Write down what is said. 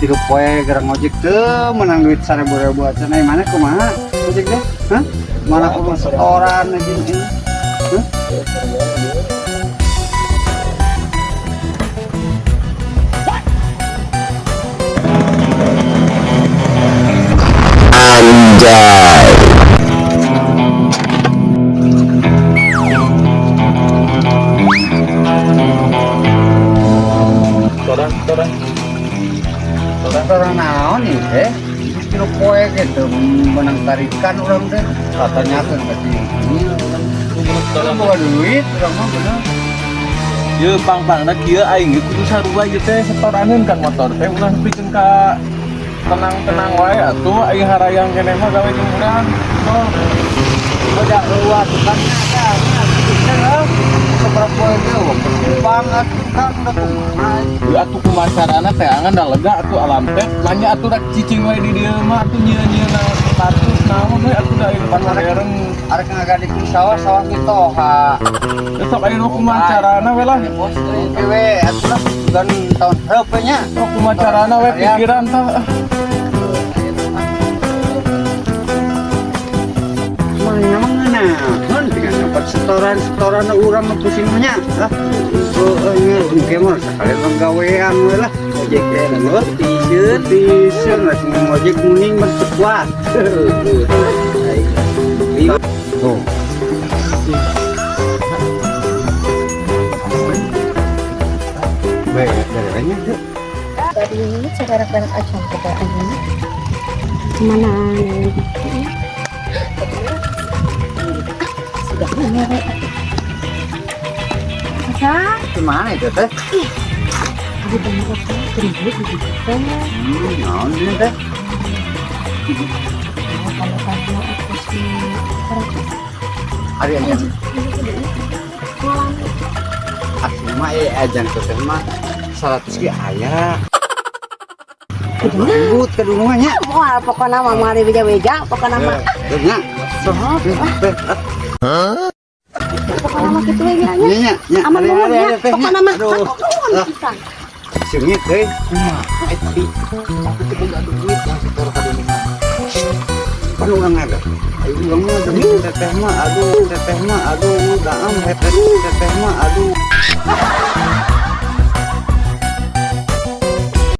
tiga poe gerang ojek tuh menang duit 1.000 cenah mana kumaha ojek deh hah mana kumaha setoran aja ini hah orang naon nih teh kilo poe gitu menang tarikan orang teh katanya kan tadi ini orang bawa duit orang mah bener ye pang-pangna kieu aing ge kudu sarua ieu teh setoraneun kan motor teh ulah nepikeun ka tenang-tenang wae atuh aing harayang keneh mah gawe jeung urang oh beda luas kan ada seberapa poe teh banget kan udah kumaha atuh kumacarana teh angan da lega atuh alam teh nanya atuh rek cicing wae di dieu mah atuh nyieun-nyieun status naon we atuh da depan modern arek ngagadik di sawah mitoha sok aya nu kumacarana we lah bos we atuh kan tahun berapa nya sok kumacarana we pikiran tah manya mangana kan dengan dapat setoran urang pusing nya lah engke mah sakali penggawean we lah ojek teh tisieun lah sing ojek kuning mah kuat tuh baik darahnya tuh tadi ini berak-berak aja kita ini mana sudah merek masa gimana itu teh ada banyak apa ribut gitu naon ini teh kalau kamu aku sih hari aja aku mah ajan tuh teh mah salat sih aya ribut ke rumahnya wah pokoknya mah mari beja-beja pokoknya mah nya soh pokoknya mah gitu ya nya aman banget ya teh pokoknya mah aduh singit teh tapi enggak ada duit yang setor ka dieu mah kan urang ada ayo urang mah teteh mah aduh daam teteh mah aduh